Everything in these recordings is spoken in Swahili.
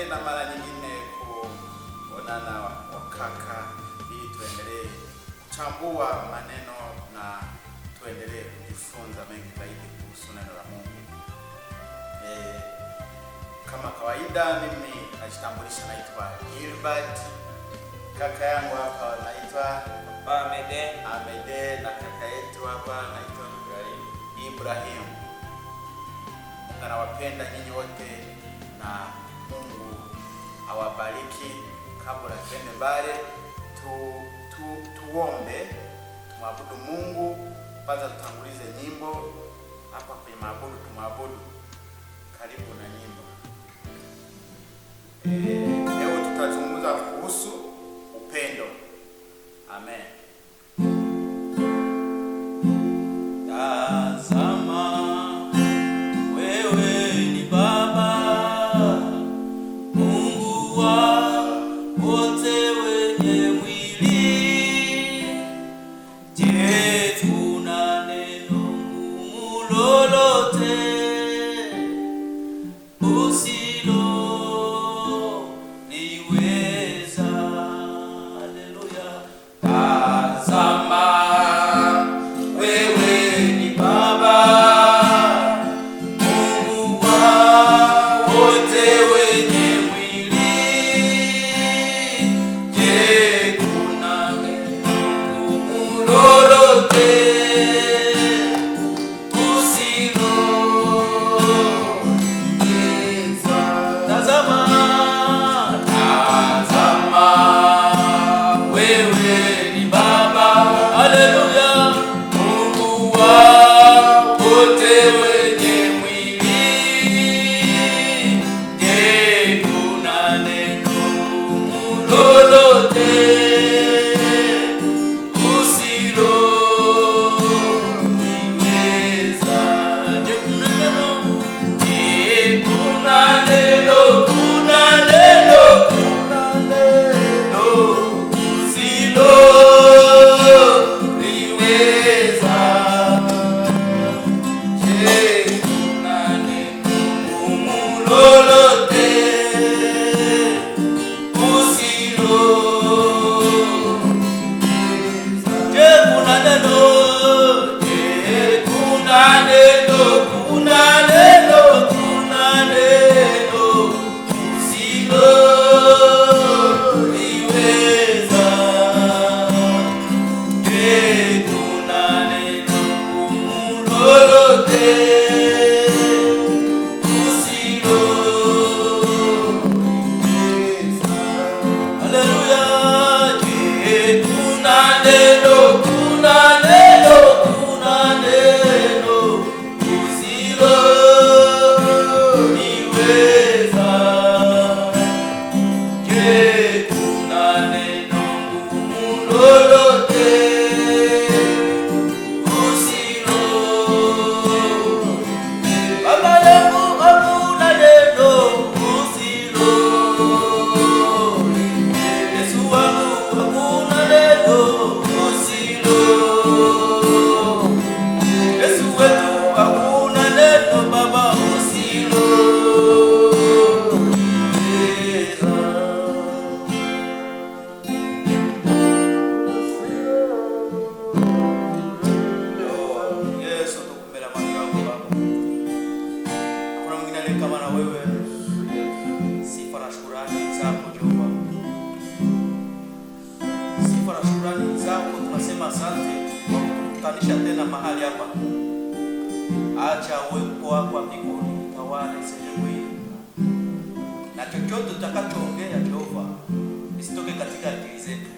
tena mara nyingine kuonana wakaka, ili tuendelee kuchambua maneno na tuendelee kujifunza mengi zaidi kuhusu neno la Mungu. Kama kawaida, mimi najitambulisha, naitwa Gilbert. Kaka yangu hapa anaitwa Amede na kaka yetu hapa anaitwa Ibrahim. Mungu anawapenda nyinyi wote na Mungu awabariki. Kabla twende mbali, tuombe, tumwabudu Mungu. Kwanza tutangulize nyimbo hapa kwenye maabudu, tumwabudu. Karibu na nyimbo. Leo tutazungumza kuhusu upendo. Amen. Tena mahali hapa, acha uwepo wako mbinguni tawale sehemu hii, na chochote utakachoongea Jehova isitoke katika akili zetu,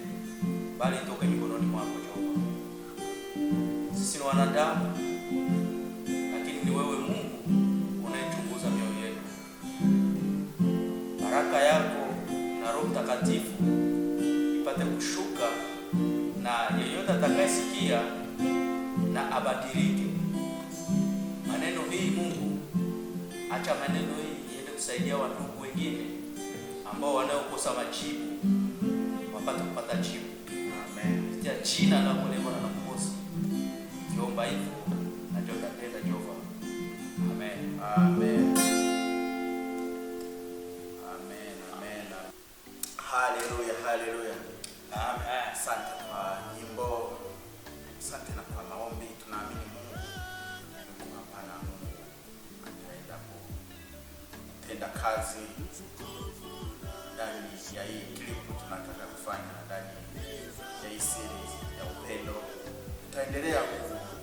bali itoke mikononi mwako Jehova. Sisi ni wanadamu, lakini ni wewe Mungu unayechunguza mioyo yetu. Baraka yako na Roho Mtakatifu ipate kushuka, na yeyote atakayesikia na abadilike. Maneno hii Mungu, acha maneno hii iende kusaidia wandugu wengine ambao wanaokosa majibu wapate kupata jibu. Amen. Kupitia jina la Bwana na Mwokozi kiomba hivyo na tutatenda Jehova. Amen. Amen. Amen. kazi ndani ya hii clip tunataka kufanya ndani ya hii series ya upendo. Tutaendelea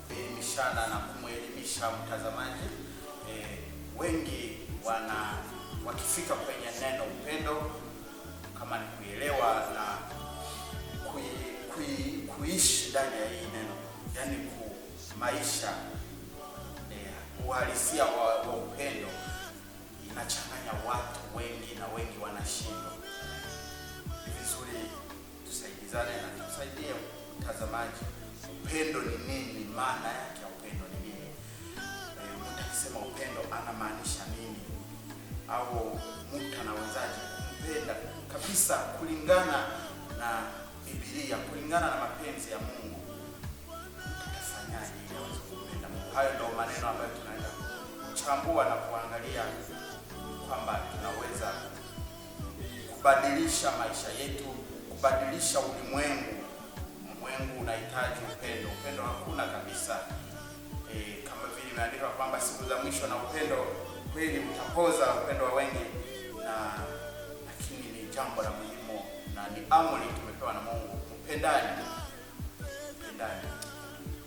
kuelimishana na kumwelimisha mtazamaji. Wengi wakifika kwenye neno upendo, kama ni kuelewa na kuishi ndani ya hii neno, yani maisha uhalisia wa upendo, inachanganya watu wengi na wengi wanashindwa. Ni vizuri tusaidizane na tusaidie mtazamaji, upendo ni nini, maana yake ya upendo ni nini, mtu akisema upendo anamaanisha nini, au mtu anawezaje kumpenda kabisa kulingana na Biblia, kulingana na mapenzi ya Mungu. Tutafanyaje ili aweze kumpenda Mungu? Hayo ndio maneno ambayo tunaenda kuchambua na kuangalia kwamba tunaweza kubadilisha maisha yetu, kubadilisha ulimwengu. Ulimwengu unahitaji upendo. Upendo hakuna kabisa. Kama vile imeandikwa kwamba siku za mwisho na upendo kweli utapoza upendo wa wengi, lakini ni jambo la muhimu na ni amri tumepewa na Mungu. Upendani.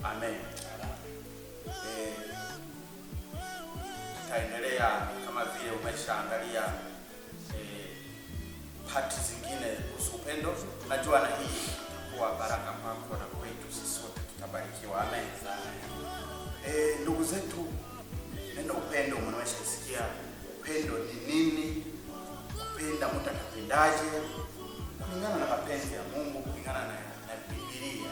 Amen. Tutaendelea kama vile umeshaangalia pati zingine kuhusu upendo. Najua na hii itakuwa baraka kwako na kwetu sisi sote, tutabarikiwa. Amen. Ndugu zetu, neno upendo mnaweza upendo ni nini? Kupenda, mtu anapendaje kulingana na mapenzi ya Mungu, kulingana na Biblia?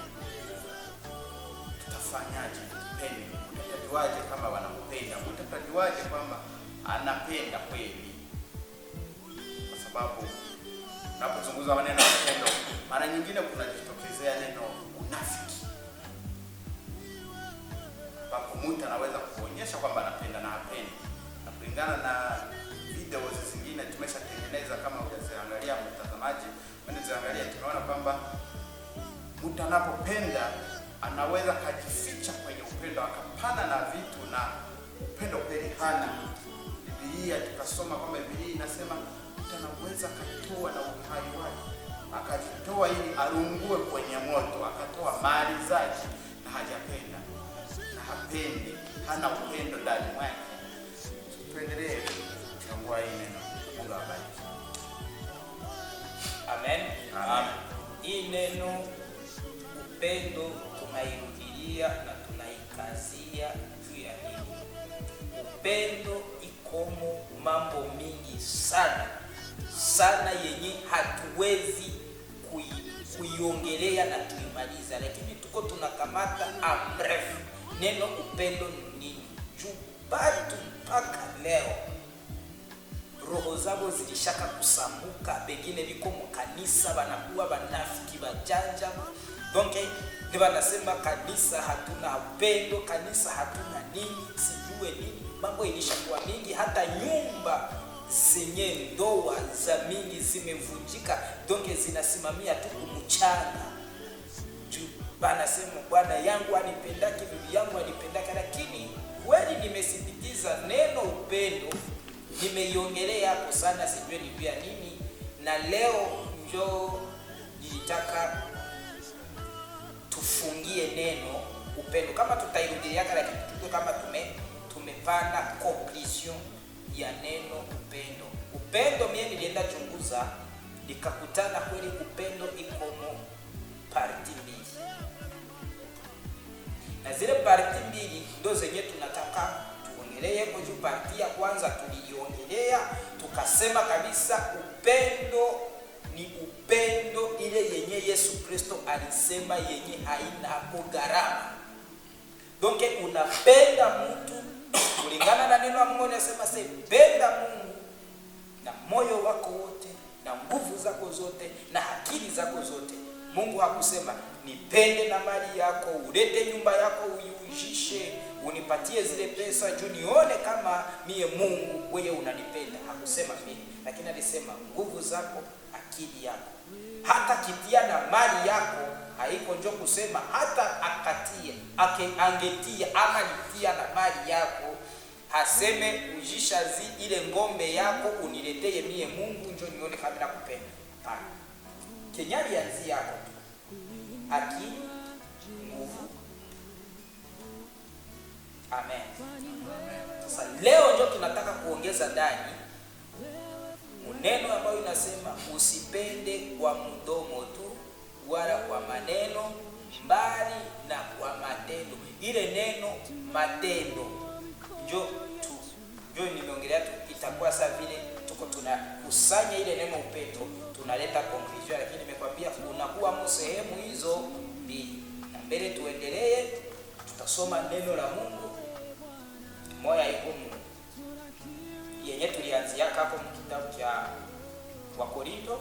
Tutafanyaje tupende? Mtatajuaje kama wanampenda? Mtatajuaje kwamba anapenda kweli? Kwa sababu unapozungumza maneno ya upendo, mara nyingine kunajitokezea neno unafiki, ambapo mtu anaweza kuonyesha kwamba anapenda na hapendi. Na kulingana na videos zingine tumeshatengeneza, kama hujaziangalia mtazamaji, unaziangalia, tunaona kwamba mtu anapopenda anaweza kujificha kwenye upendo, akapana na vitu, na upendo kweli hana. Biblia tukasoma kwamba Biblia inasema mtu anaweza katoa na uhai wake, akajitoa ili arungue kwenye moto, akatoa mali zake na hajapenda na hapendi, hana upendo ndani mwake. Tuendelee kuchambua hii neno. Mungu awabariki. Amen. Hii neno upendo tunairudilia na tunaikazia juu ya nini? Upendo ikomo mambo mingi sana yenye hatuwezi kuiongelea na tuimaliza, lakini tuko tunakamata amrefu neno upendo ni nini. Juu bado mpaka leo roho zabo zilishaka kusamuka, bengine biko mkanisa banakuwa banafiki bajanja. Donc ni banasema kanisa hatuna upendo, kanisa hatuna nini, sijue nini. Mambo ilishakuwa mingi, hata nyumba zenye ndoa za mingi zimevunjika, donc zinasimamia tu kumchana. Juu banasema bwana yangu anipendaki, bibi yangu anipendaki, lakini kweli nimesisitiza neno upendo, nimeiongelea hapo sana, sijue ni vya nini. Na leo njo nilitaka tufungie neno upendo, kama tutairudia, lakini tuko kama tumepana conclusion ya neno upendo. Upendo mimi nilienda chunguza, nikakutana kweli upendo ikomo parti mbili, na zile parti mbili ndo zenye tunataka tuongelee. Kwa juu parti ya kwanza tuliongelea, tukasema kabisa upendo ni upendo ile yenye Yesu Kristo alisema yenye haina hapo gharama. Donc unapenda mtu kulingana na neno la Mungu, anasema penda Mungu na moyo wako wote na nguvu zako zote na akili zako zote. Mungu hakusema nipende na mali yako, ulete nyumba yako uiujishe, unipatie zile pesa juu nione kama mie Mungu wewe unanipenda. Hakusema vile, lakini alisema nguvu zako, akili yako. Hata kitia na mali yako, haiko njo kusema hata akatie angetia ama nitia na mali yako Haseme ujishazi ile ngombe yako unileteye mie Mungu njo nione kama nakupenda. Hapana. Kenyali yanzi yako. Akili, nguvu. Amen. Sasa leo ndio tunataka kuongeza ndani neno ambayo inasema usipende kwa mdomo tu wala kwa maneno, mbali na kwa matendo. Ile neno matendo ndio nimeongelea tu, itakuwa sawa vile tuko tunakusanya ile neno upendo tunaleta conclusion, lakini nimekwambia unakuwa sehemu hizo mbili. Na mbele tuendelee, tutasoma neno la Mungu moja iko yenye tulianzia hapo kitabu cha Wakorinto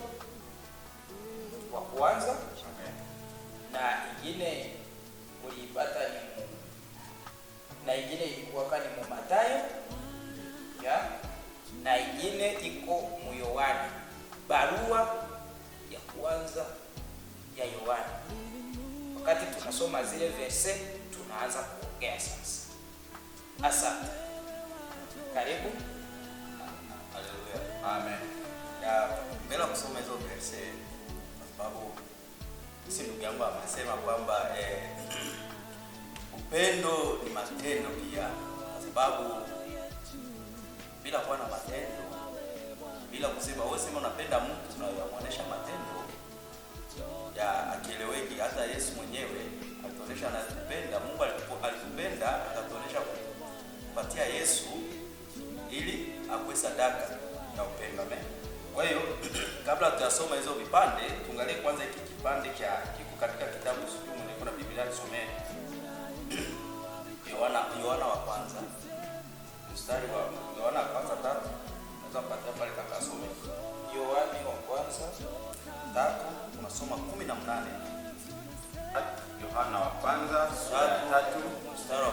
wa kwanza, na ingine uliipata na ingine ilikuwa kani Mathayo ya, na ingine iko mu Yohana, barua ya kwanza ya Yohana. Wakati tunasoma zile verse tunaanza kuongea sasa. Asante. Karibu. Haleluya. Amen. Ya mbele kusoma hizo verse kwa sababu si ndugu yangu amesema kwamba upendo ni matendo pia, kwa sababu bila kuwa na matendo, bila kusema wewe sema unapenda mtu na unaonyesha matendo ya akieleweki. Hata Yesu mwenyewe alituonesha anatupenda. Mungu alitupenda akatuonesha kupatia Yesu ili akuwe sadaka ya upendo. Amen. Kwa hiyo kabla tutasoma hizo vipande, tuangalie kwanza hiki kipande kiko katika kitabu sio mwenye kuna Biblia tusomee. Yohana wa kwanza mstari wa Yohana wa kwanza 3, naweza kupata pale kaka asome. Yohana wa kwanza 3 tunasoma 18. Yohana wa kwanza sura ya 3 mstari wa 18.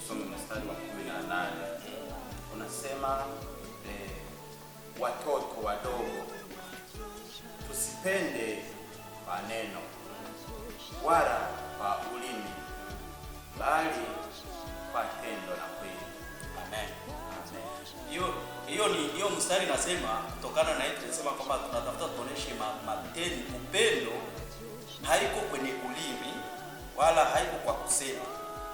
Tusome mstari wa 18. Unasema watoto wadogo, tusipende maneno wala kwa ulimi, bali kwa tendo na kweli. Amen. Amen. Hiyo mstari nasema kutokana na hiyo tunasema kwamba tunatafuta tuoneshe matendo. Upendo haiko kwenye ulimi wala haiko kwa kusema,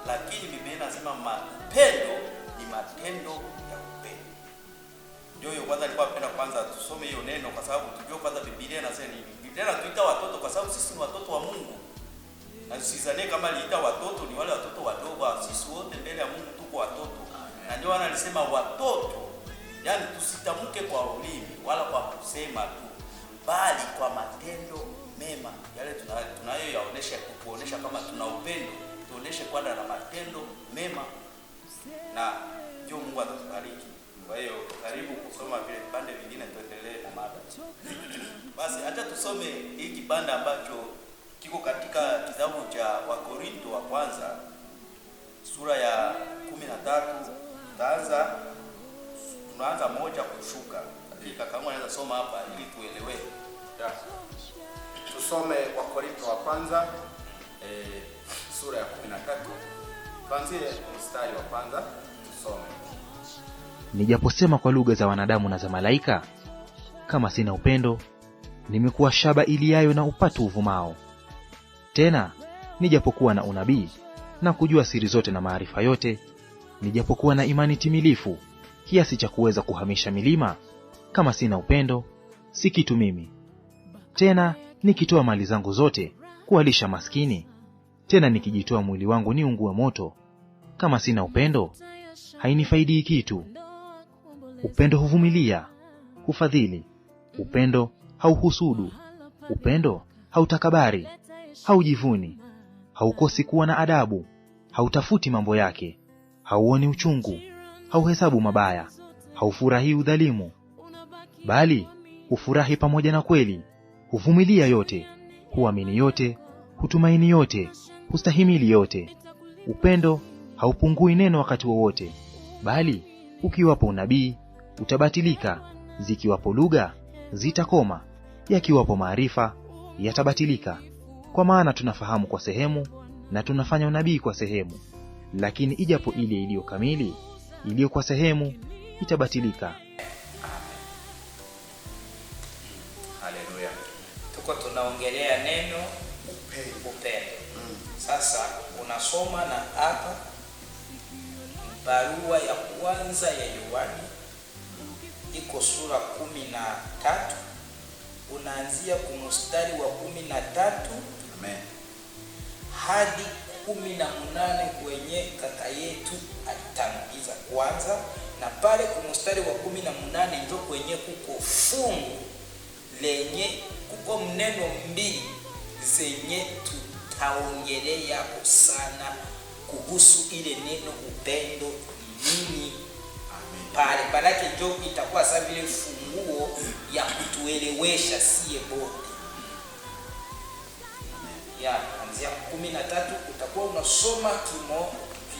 lakini Biblia inasema upendo ni matendo ya upendo. Ndio kwanza nilikuwa napenda kwanza tusome hiyo neno kwa sababu tujue kwanza Biblia inasema nini. Biblia inatuita watoto kwa sababu sisi ni watoto wa Mungu. Na usizanie kama aliita watoto ni wale watoto wadogo. Sisi wote mbele ya Mungu tuko watoto. Na ndio anasema watoto, yani tusitamke kwa ulimi wala kwa kusema tu, bali kwa matendo mema. Yale tunayo yaonesha kuonesha kama tuna upendo, tuoneshe kwanza na matendo mema. Na ndio Mungu atatubariki. Kwa hiyo karibu kusoma vile vipande vingine, tuendelee na mada. Basi acha tusome hiki kipande ambacho kiko katika kitabu cha Wakorinto wa kwanza sura ya 13. Tunaanza moja kushuka. Kama unaweza soma hapa ili tuelewe. Yes. Tusome Wakorinto wa kwanza sura ya 13. Tuanzie mstari wa kwanza tusome. Nijaposema kwa lugha za wanadamu na za malaika, kama sina upendo, nimekuwa shaba iliayo na upatu uvumao. Tena nijapokuwa na unabii na kujua siri zote na maarifa yote, nijapokuwa na imani timilifu kiasi cha kuweza kuhamisha milima, kama sina upendo, si kitu mimi. Tena nikitoa mali zangu zote kuwalisha maskini, tena nikijitoa mwili wangu niungue moto, kama sina upendo, hainifaidi kitu. Upendo huvumilia, hufadhili. Upendo hauhusudu. Upendo hautakabari, haujivuni, haukosi kuwa na adabu, hautafuti mambo yake, hauoni uchungu, hauhesabu mabaya, haufurahi udhalimu, bali hufurahi pamoja na kweli, huvumilia yote, huamini yote, hutumaini yote, hustahimili yote. Upendo haupungui neno wakati wowote, bali ukiwapo unabii utabatilika, zikiwapo lugha zitakoma, yakiwapo maarifa yatabatilika. Kwa maana tunafahamu kwa sehemu na tunafanya unabii kwa sehemu, lakini ijapo ile iliyo kamili iliyo kwa sehemu itabatilika. Haleluya. Tuko tunaongelea neno upendo. Sasa unasoma na hapa barua ya kwanza ya Yohana iko sura 13, unaanzia kumstari wa 13 Amen. hadi 18 kwenye kaka yetu alitanguliza kwanza, na pale kumstari wa 18 ndio kwenye kuko fungu lenye kuko mneno mbili zenye tutaongelea hapo sana kuhusu ile neno upendo ni nini. Pale balake ndio itakuwa sawa vile funguo ya kutuelewesha sie bote. Ya anzia 13 utakuwa unasoma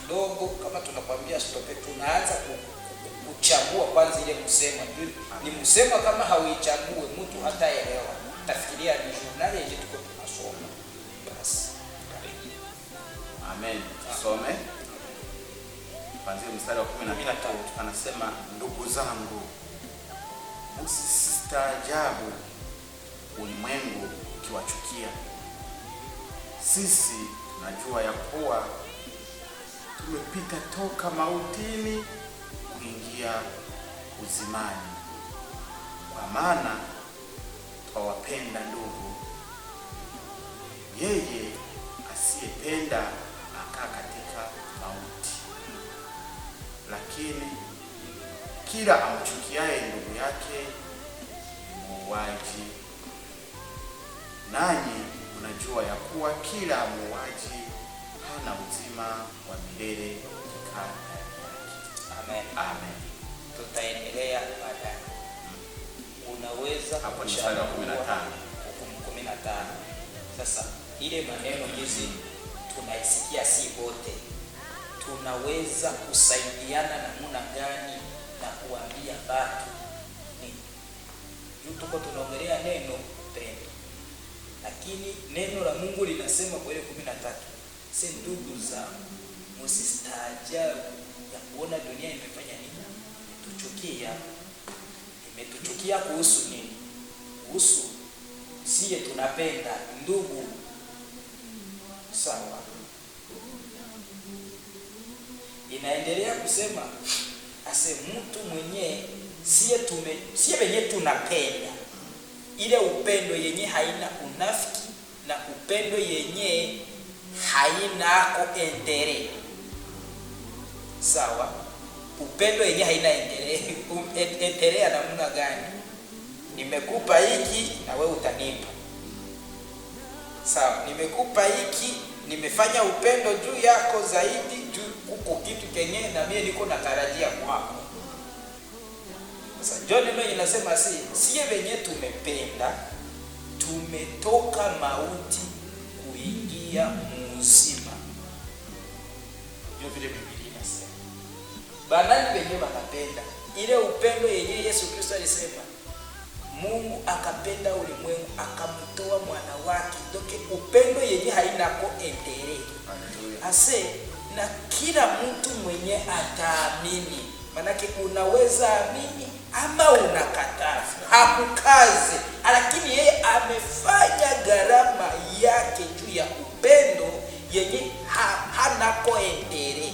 kidogo, kama tunakwambia stope, tunaanza kuchambua kwanza ile msemo. Ni msemo kama hauichambue mtu hataelewa, tafikiria ni journal yenye tuko tunasoma. Basi Amen. Tusome kuanzia mstari wa 13. Anasema, ndugu zangu, msistaajabu ulimwengu ukiwachukia. Sisi tunajua ya kuwa tumepita toka mautini kuingia uzimani, kwa maana twawapenda ndugu. Yeye asiyependa akaa katika mauti. Lakini kila amchukiaye ndugu yake ni muuaji. Nanyi unajua ya kuwa kila muuaji hana uzima wa milele katika ndani yake. amen. Amen. Tutaendelea baadaye. Unaweza Hapo ni mstari wa 15. 15. Sasa ile maneno hizi tunaisikia si wote. Tunaweza kusaidiana namna gani na kuambia watu ni tuko tunaongelea neno upendo, lakini neno la Mungu linasema kwa ile 13, si ndugu zangu, msistaajabu ya kuona dunia imefanya nini, imetuchukia kuhusu nini? Kuhusu siye tunapenda ndugu. Sawa. Inaendelea kusema ase mtu mwenye siye wenye tunapenda, ile upendo yenye haina unafiki na upendo yenye haina entere. Sawa. Upendo yenye haina entere. Entere ya namna gani? Nimekupa hiki na wewe utanipa. Sawa, nimekupa hiki, nimefanya upendo juu yako zaidi, juu kuko kitu kenye na mimi niko natarajia kwako. Sasa John neno inasema siye wenye tumependa, tumetoka mauti kuingia uzima. Ndio vile Biblia inasema. Banani wenye wanapenda ile upendo yenye Yesu Kristo alisema Mungu akapenda ulimwengu akamtoa mwana wake. Doke upendo yenye haina ko entere. Ase na kila mtu mwenye ataamini. Manake unaweza amini ama unakataa. Hakukaze, lakini yeye amefanya gharama yake juu ya upendo yenye hana ko entere.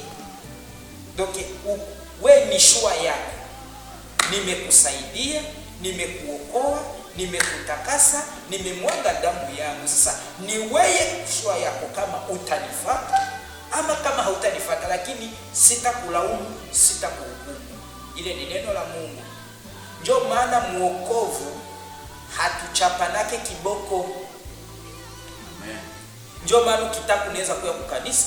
Doke we ni shua yako. Nimekusaidia, nimekuokoa, nimekutakasa, nimemwaga damu yangu. Sasa ni wewe shua yako kama utanifuata ama kama hautanifuata, lakini sitakulaumu, sitakuhukumu. Ile ni neno la Mungu. Ndio maana muokovu hatuchapanake kiboko. Amen. Ndio maana ukitaka unaweza kuja kukanisa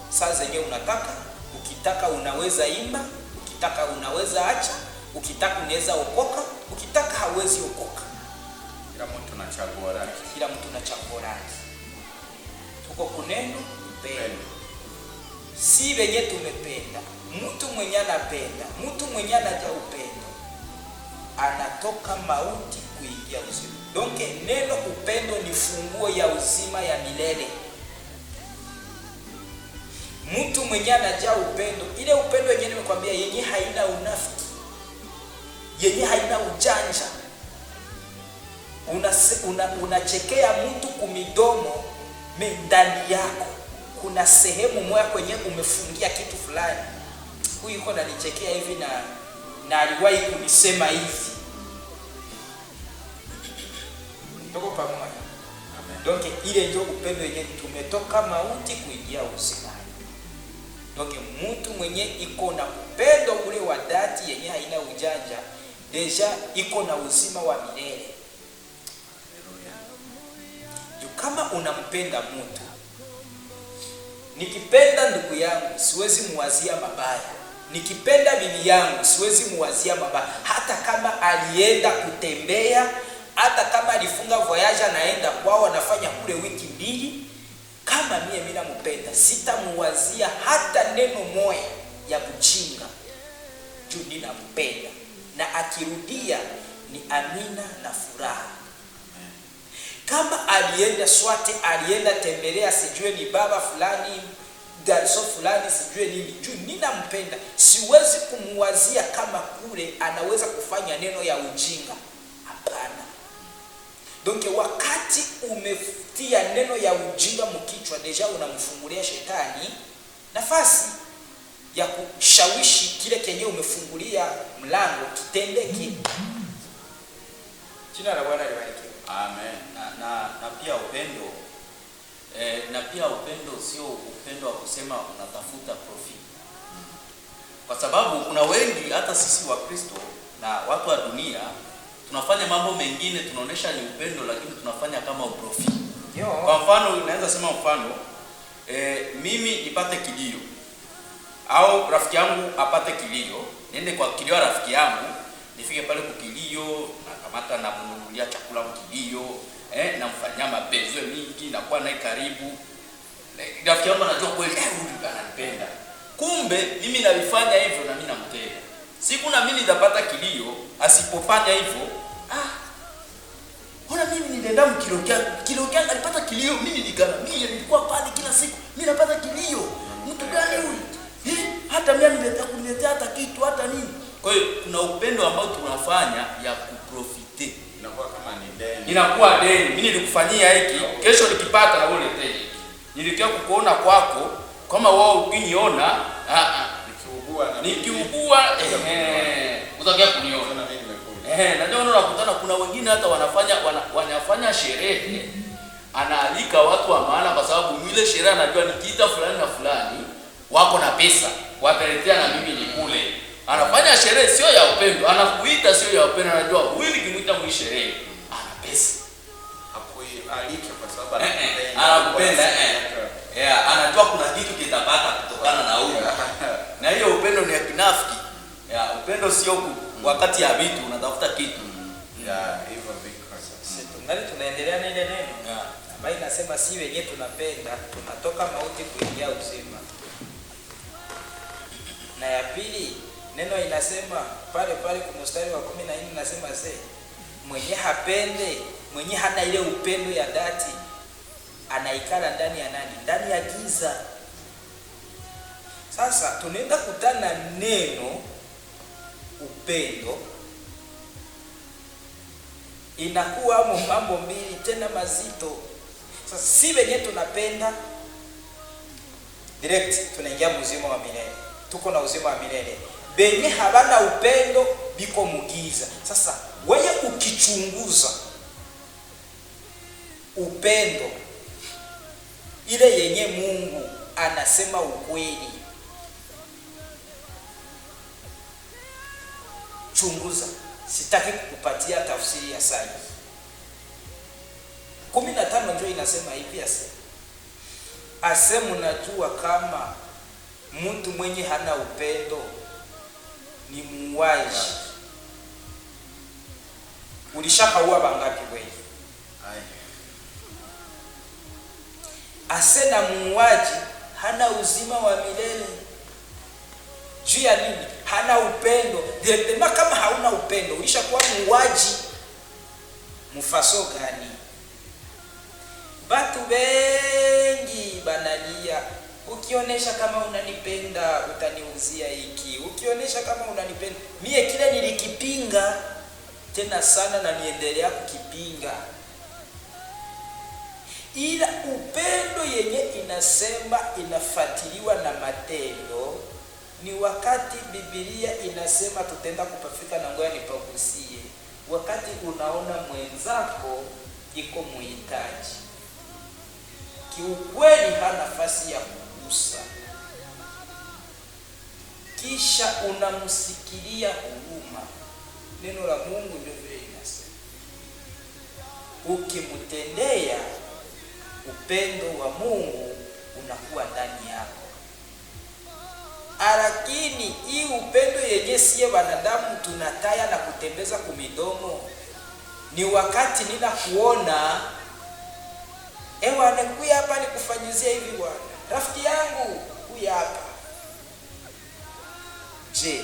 saa zenyewe unataka, ukitaka unaweza imba, ukitaka unaweza acha, ukitaka unaweza okoka, ukitaka hauwezi okoka. Kila mtu na chaguo lake. Kila mtu na chaguo lake. Tuko kuneno upendo. Si wenye tumependa. Mtu mwenye anapenda, mtu mwenye anajua upendo, anatoka mauti kuingia uzima. Donc neno upendo ni funguo ya uzima ya milele. mtu mwenye anajaa upendo, ile upendo yenyewe nimekwambia, yenye haina unafiki, yenye haina ujanja. Unachekea mtu kumidomo, ndani yako kuna sehemu moja kwenye umefungia kitu fulani. Huyu yuko ananichekea hivi na aliwahi kunisema hivi. Tuko pamoja. Amen. Donc ile ndio upendo yenyewe, tumetoka mauti kuingia uzima. Donc mtu mwenye iko na upendo ule wa dhati yenye haina ujanja, deja iko na uzima wa milele. Kama unampenda mtu, nikipenda ndugu yangu siwezi muwazia mabaya, nikipenda bibi yangu siwezi muwazia mabaya. Hata kama alienda kutembea, hata kama alifunga voyage anaenda kwao anafanya kule wiki 2, kama mimi nampenda, sitamuwazia hata neno moja ya kuchinga, juu ninampenda, na akirudia ni amina na furaha. Kama alienda swate, alienda tembelea sijue ni baba fulani, garso fulani, sijue nini, juu ninampenda, siwezi kumuwazia kama kule anaweza kufanya neno ya ujinga. Hapana. Donc wakati umefutia neno ya ujinga mkichwa, deja unamfungulia shetani nafasi ya kushawishi kile kenye umefungulia mlango kitendeke. Jina la Bwana libarikiwe. Amen. Na pia upendo na pia upendo sio upendo wa kusema unatafuta profit. Kwa sababu kuna wengi, hata sisi wa Kristo na watu wa dunia, tunafanya mambo mengine tunaonesha ni upendo, lakini tunafanya kama uprofit. Kwa mfano, inaweza sema mfano, mimi nipate kilio au rafiki yangu apate kilio, niende kwa kilio rafiki yangu, nifike pale kwa kilio, nakamata na kununulia chakula mkilio, na mfanyia mabezo mingi, na kuwa naye karibu. Rafiki yangu anajua kweli huyu ananipenda. Kumbe mimi nalifanya hivyo na mimi nampenda. Siku na mimi nitapata kilio, asipofanya hivyo, ona mimi nilienda kilio alipata kilio, mimi nigaramia, nilikuwa pale kila siku, mimi napata kilio. Mtu gani huyu? Hata mimi niletea hata kitu hata nini. Kwa hiyo kuna upendo ambao tunafanya ya kuprofite. Inakuwa kama ni deni. Inakuwa deni. Mimi nilikufanyia hiki, kesho nikipata na wewe niletee hiki. Nilikia kukuona kwako kama wao ukiniona, nikiugua utakia kuniona. Najua unakutana kuna wengine hata wanafanya sherehe, anaalika watu wa maana kwa sababu ile sherehe anajua nikiita fulani na fulani wako na pesa, wapeletea na mimi nikule. Anafanya sherehe sio ya upendo, anakuita sio ya upendo, anajua huyu nikimuita mwi sherehe ana pesa. Hakualike kwa sababu anakupenda. Anajua kuna kitu kitapata kutokana na huyu. Na hiyo upendo ni ya kinafiki. Upendo sio wakati ya vitu unatafuta kitu. Hivyo viko sasa. Tungali tunaendelea na ile neno. Ambayo inasema si wenyewe tunapenda, tunatoka mauti kuingia uzima. Na ya pili, neno inasema pale kwa mstari wa 14 inasema mwenye hapende, mwenye hana ile upendo ya dhati, anaikala ndani ya nani? Ndani ya giza. Sasa tunaenda kutana neno upendo, inakuwa mambo mbili tena mazito. Sasa si wenye tunapenda direct tunaingia uzima wa milele. Tuko na uzima wa milele. Benye habana upendo biko mugiza. Sasa wewe ukichunguza upendo ile yenye Mungu anasema ukweli, chunguza. Sitaki kukupatia tafsiri ya sahihi. 15 ndio inasema hivi, asema unajua kama mtu mwenye hana upendo ni muuaji. Ulishakaua bangapi wewe? Asena muuaji hana uzima wa milele. Juu ya nini? Hana upendo. Dema kama hauna upendo, ulishakuwa muuaji. Mfaso gani? Batu bengi banalia, Ukionyesha kama unanipenda utaniuzia hiki. Ukionyesha kama unanipenda, mie kile nilikipinga tena sana na niendelea kukipinga. Ila upendo yenye inasema inafuatiliwa na matendo ni wakati Biblia inasema tutenda kupafika, na ngoja nipagusie. Wakati unaona mwenzako iko muhitaji, kiukweli hana nafasi ya kugusa, kisha unamsikilia huruma. Neno la Mungu ndio vile inasema, ukimtendea, upendo wa Mungu unakuwa ndani yako. Lakini hii upendo yenye siye wanadamu tunataya na kutembeza kumidomo, ni wakati nina kuona nekuya hapa nikufanyizia hivi bwana, rafiki yangu huyu hapa. Je,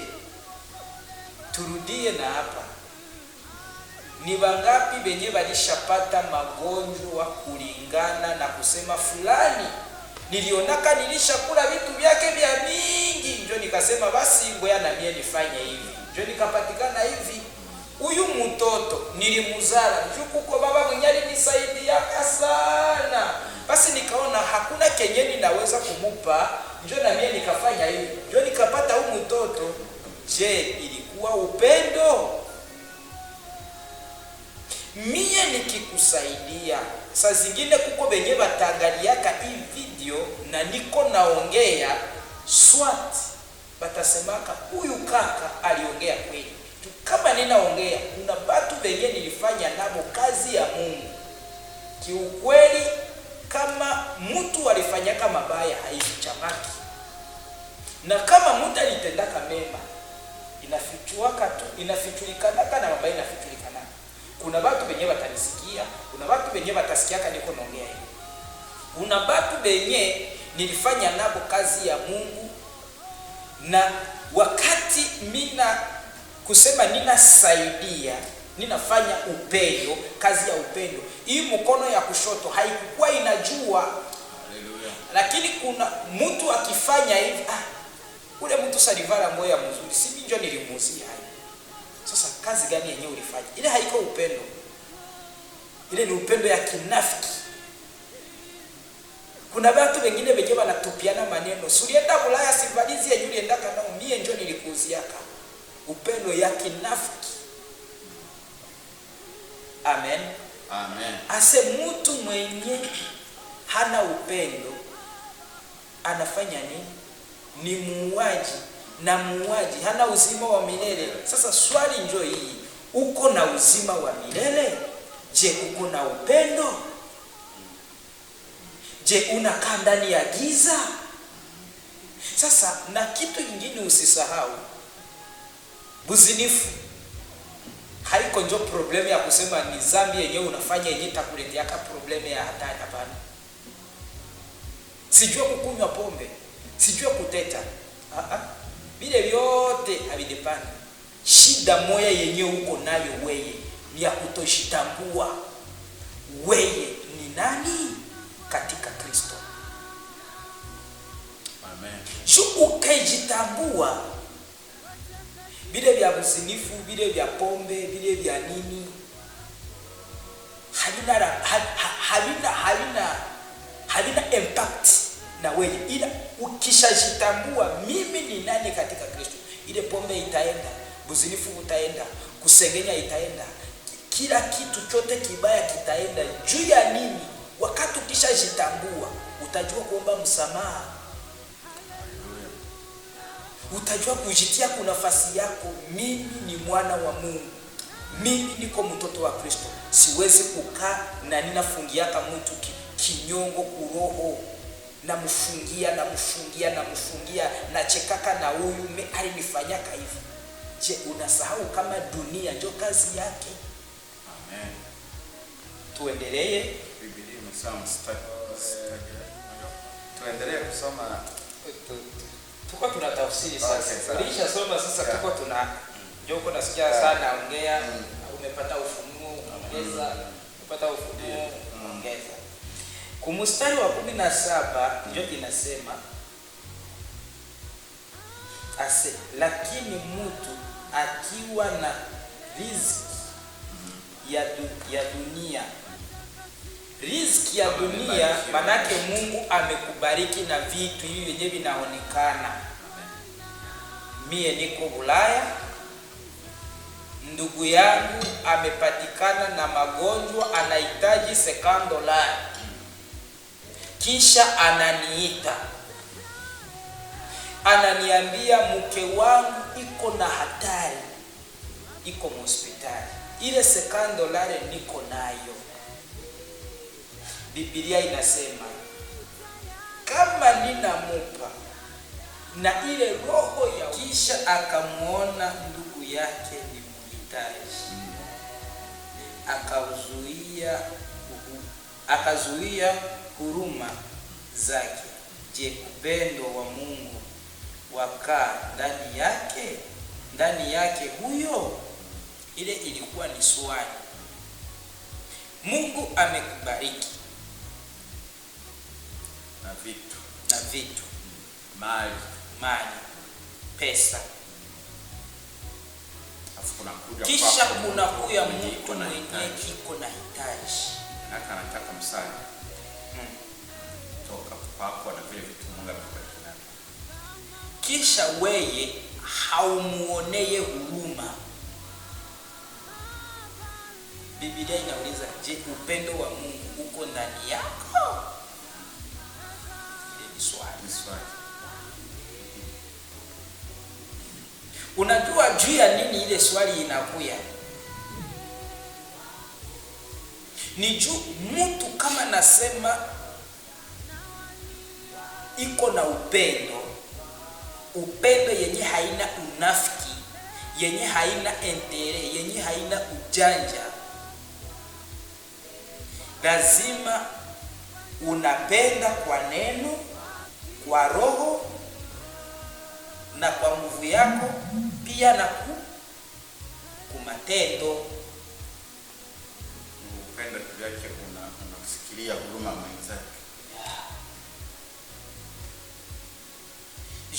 turudie na hapa, ni wangapi benye walishapata magonjwa kulingana na kusema fulani nilionaka nilishakula vitu vyake vya mingi, ndio nikasema basi ngoja na mie nifanye hivi, ndio nikapatikana hivi. Huyu mtoto nilimuzala jukuko baba mwenye alinisaidia sana, basi nikaona hakuna kenye ninaweza kumupa, ndio na mie nikafanya hivi, ndio nikapata huyu mtoto. Je, ilikuwa upendo? Mie nikikusaidia, saa zingine kuko benye batangaliaka hii video na niko naongea swat, batasemaka huyu kaka aliongea kweli. Kama ninaongea, kuna batu benye nilifanya nabo kazi ya Mungu. Kiukweli kama mtu alifanyaka mabaya haifichamaki, na kama mtu alitendaka mema inafichuaka tu, inafichulikanaka na mabaya inafichulikanaka. Kuna batu benye batanisikia, kuna batu benye batasikiaka niko naongea hivi. Kuna batu benye nilifanya nabo kazi ya Mungu, na wakati mina kusema ninasaidia, ninafanya upendo, kazi ya upendo, hii mkono ya kushoto haikuwa inajua. Haleluya. Lakini kuna mtu akifanya hivi, ule mtu salivala ngoya ya mzuri, si njoo nilimuzia hai. Sasa kazi gani yenyewe ulifanya? Ile haiko upendo. Ile ni upendo ya kinafiki. Kuna watu wengine wenye wanatupiana maneno. Sulienda Bulaya sivalizi ya yule ndaka nao mie njoo nilikuuziaka. Upendo ya kinafiki. Amen. Amen. Ase mtu mwenye hana upendo anafanya nini? Ni muuaji, na muuaji hana uzima wa milele. Sasa swali njoo hii, uko na uzima wa milele? Je, uko na upendo? Je, unakaa ndani ya giza? Sasa na kitu kingine usisahau, buzinifu haiko njo problemu ya kusema ni zambi yenyewe unafanya yenyewe takuleteaka problemu ya hatari. Hapana. Sijua kukunywa pombe, sijua kuteta, vile vyote havidepani. Shida moya yenyewe uko nayo weye ni ya kutoshitambua weye ni nani katika Kristo. Amen. Shu ukijitambua, vile vya uzinifu, vile vya pombe, vile vya nini havina impact na wewe. Ila ukishajitambua mimi ni nani katika Kristo, ile pombe itaenda, uzinifu utaenda, kusengenya itaenda, kila kitu chote kibaya kitaenda. Juu ya nini? Wakati ukishajitambua utajua kuomba msamaha. Utajua kujitia kwa nafasi yako. Mimi ni mwana wa Mungu, mimi niko mtoto wa Kristo. Siwezi kukaa na ninafungiaka mtu kinyongo kuroho, namfungia na chekaka na huyu alinifanyaka hivi. Je, unasahau kama dunia ndio kazi yake? Amen. Tuendelee. Biblia imesema tuendelee kusoma. Tuko tunatafsiri sasa. Okay, Ulisha soma sasa, yeah. Tuko tuna joko nasikia sana ongea, umepata ufunuo ongeza, umepata ufunuo ongeza. Kumstari wa 17 ndio inasema ase, lakini mtu akiwa na riziki ya dunia, riziki ya dunia, manake Mungu amekubariki na vitu hivi vyenye vinaonekana. Mie niko Bulaya, ndugu yangu amepatikana na magonjwa, anahitaji $50, kisha ananiita, ananiambia mke wangu iko na hatari, iko hospitali, ile $50 niko nayo. Biblia inasema kama ninamupa na ile roho ya, kisha akamuona ndugu yake ni mhitaji, akazuia huruma zake. Je, upendo wa Mungu wakaa ndani yake huyo? Ile ilikuwa ni swali. Mungu amekubariki na vitu, mali, pesa, kisha kunakuya mtu mwenye iko na hitaji, anataka msaada toka kwako na vile vitu Mungu amekubariki navyo, kisha weye haumuoneye huruma. Biblia inauliza, je, upendo wa Mungu uko ndani yako? Ile ni swali. Unajua juu ya nini ile swali inakuya? Ni juu mtu kama nasema iko na upendo yenye haina unafiki, yenye haina entere, yenye haina ujanja, lazima unapenda kwa neno, kwa roho na kwa nguvu yako, pia na kumatendo. Upendo yake unasikilia huruma mwenzake.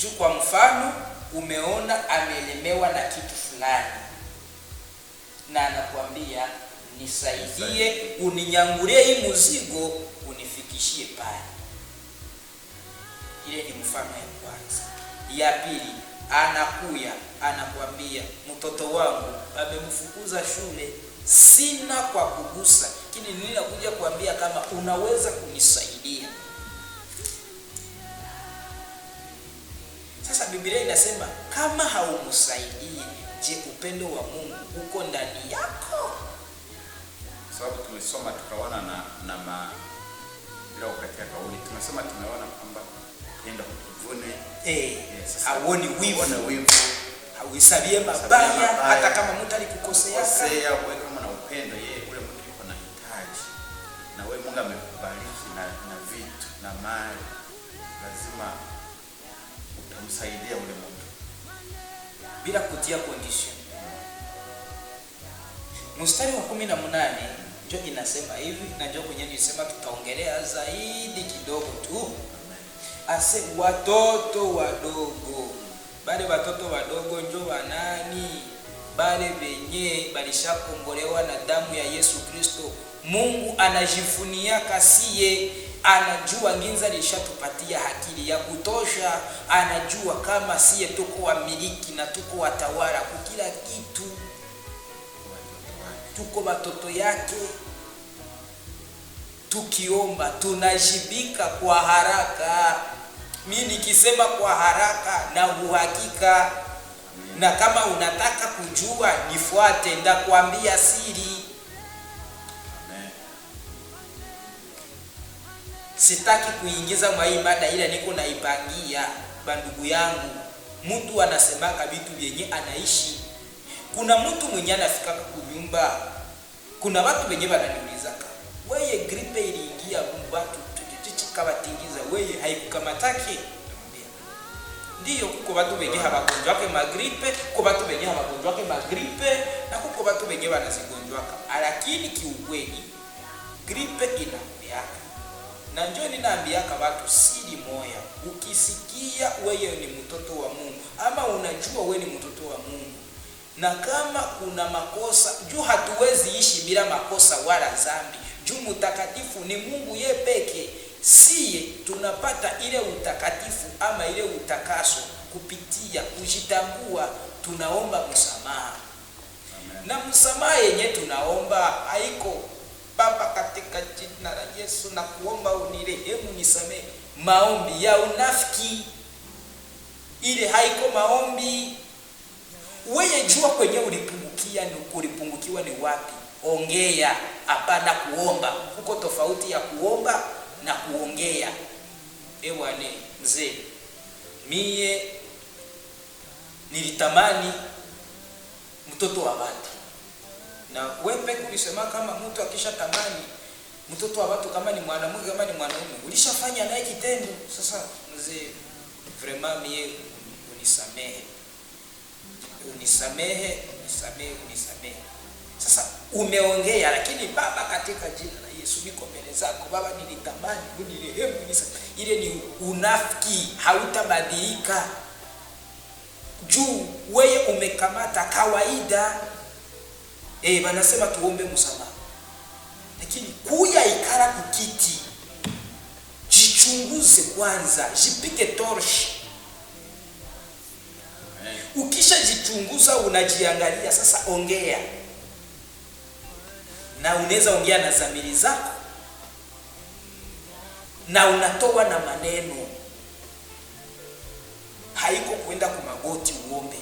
Juu kwa mfano umeona amelemewa na kitu fulani na anakuambia nisaidie, uninyangulie hii mzigo, unifikishie pale. Ile ni mfano ya kwanza. Ya pili, anakuya anakuambia mtoto wangu amemfukuza shule, sina kwa kugusa, lakini ninakuja kuambia kama unaweza kunisaidia. Sasa Biblia inasema kama haumsaidii, je, upendo wa Mungu uko ndani yako? Sababu tulisoma tukaona na bila ukatia kauli, tumesema tumeona kwamba tenda kuvune hauoni wivu, hauhesabie mabaya hata kama mtu alikukosea. Wewe kama na upendo, yeye ule mtu yuko na hitaji, na wewe Mungu amekubariki na vitu na mali, lazima utamsaidia ule mtu bila kutia condition. Mstari wa 18 ndio inasema hivi, na ndio kwenye nilisema tutaongelea zaidi kidogo tu. Ase watoto wadogo, bale watoto wadogo ndio wanani? Bale benye balishakombolewa na damu ya Yesu Kristo. Mungu anajifunia kasiye, anajua nginza lishatupatia akili ya kutosha, anajua kama siye tuko wamiliki na tuko watawala kwa kila kitu, tuko watoto yake. Tukiomba tunajibika kwa haraka. Mimi nikisema kwa haraka na uhakika, na kama unataka kujua nifuate, ndakwambia siri. Sitaki kuingiza mwa hii mada, ila niko naipangia. Bandugu yangu, mtu anasemaka vitu vyenye anaishi. Kuna mtu mwenye anafika kunyumba, kuna watu wenye wananiuliza, wewe gripe iliingia watu kabatingiza, wewe haikukamataki? Ndiyo, kuko watu wenye hawagonjwake magripe, kuko watu wenye hawagonjwake magripe, na kuko watu wenye wanazigonjwaka. Lakini kiukweli gripe inakuya Na njoo ninaambiaka watu siri moya, ukisikia wewe ni mtoto wa Mungu ama unajua wewe ni mtoto wa Mungu, na kama kuna makosa, juu hatuwezi ishi bila makosa wala dhambi, juu mtakatifu ni Mungu yeye peke. Siye tunapata ile utakatifu ama ile utakaso kupitia kujitambua, tunaomba msamaha. Na msamaha yenye tunaomba haiko Baba katika jina la Yesu na kuomba unirehemu nisamehe, maombi ya unafiki. Ile haiko maombi. Wewe jua kwenye ulipungukiwa ni wapi, ongea, hapana kuomba. Huko tofauti ya kuomba na kuongea. Ewane mzee, mie nilitamani mtoto wa watu. Na wewe kulisema kama mtu akisha tamani mtoto wa watu, kama ni mwanamke kama ni mwanaume, ulishafanya naye kitendo. Sasa mzee, vraiment mie unisamehe. Sasa umeongea, lakini Baba katika jina la Yesu niko mbele zako Baba, nilitamani unirehemu nisamehe. Ile ni unafiki, hautabadilika. Juu wewe umekamata kawaida. Wanasema tuombe msamaha, lakini kuya ikara kukiti, jichunguze kwanza, jipike torch. Ukisha jichunguza, unajiangalia, sasa ongea. Na unaweza ongea na dhamiri zako, na unatoa na maneno, haiko kwenda kwa magoti uombe.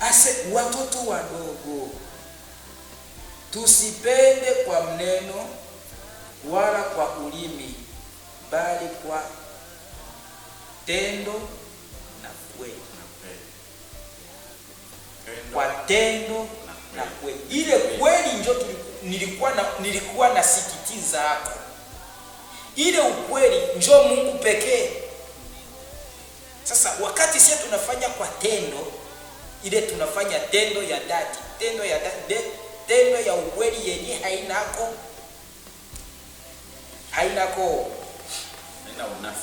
Ase watoto wadogo, tusipende kwa mneno wala kwa ulimi, bali kwa tendo na kweli. Kwa tendo na kweli. Ile kweli ndio nilikuwa nasikitiza hapo. Ile ukweli ndio Mungu pekee. Sasa wakati sisi tunafanya kwa tendo, ile tunafanya tendo ya dhati, tendo ya ukweli yenye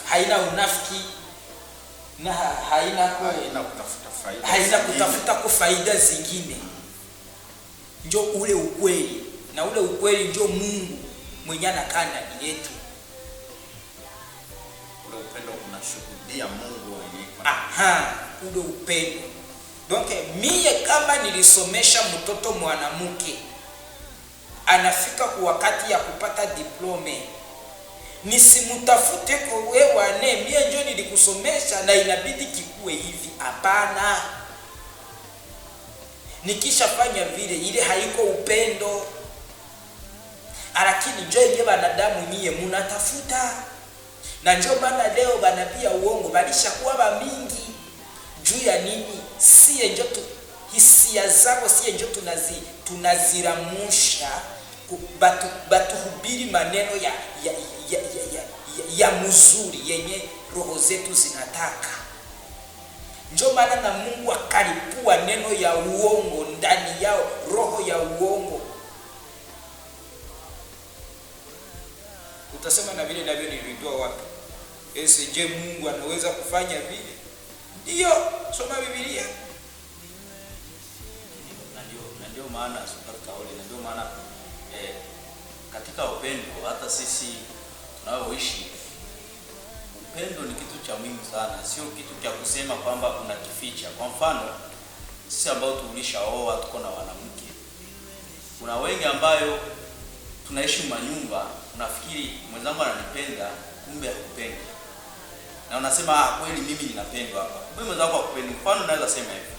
haina unafiki na haina kutafuta kwa faida zingine. Ndio ule ukweli, na ule ukweli ndio Mungu mwenye anakaa ndani yetu. Ule upendo unashuhudia Mungu wenyewe. Ule upendo. Donc mie kama nilisomesha mtoto mwanamke anafika kwa wakati ya kupata diplome, nisimutafute kwa wewe mie ndio nilikusomesha na inabidi kikuwe hivi. Hapana. Nikishafanya vile, ile haiko upendo. Lakini njoo yenyewe wanadamu nyie mnatafuta. Na njoo maana leo banabia uongo balishakuwa mingi. Juu ya nini? Siye njoo hisia zao, siye njoo tunaziramusha batuhubiri maneno ya mzuri yenye roho zetu zinataka. Njoo maana na Mungu akalipua neno ya uongo ndani yao, roho ya uongo. Utasema na vile navyo nilitoa wapi? Je, Mungu anaweza kufanya vile? Ndio, soma Biblia. Na ndio maana ndio maana katika upendo, hata sisi tunaoishi, upendo ni kitu cha muhimu sana, sio kitu cha kusema kwamba unakificha. Kwa mfano, sisi ambao tulishaoa tuko na wanamke, kuna wengi ambayo tunaishi manyumba, unafikiri mwenzangu ananipenda, kumbe hakupendi. Na unasema kweli mimi ninapendwa hapa, kumbe mwenzangu hakupendi. Mfano naweza sema hivi,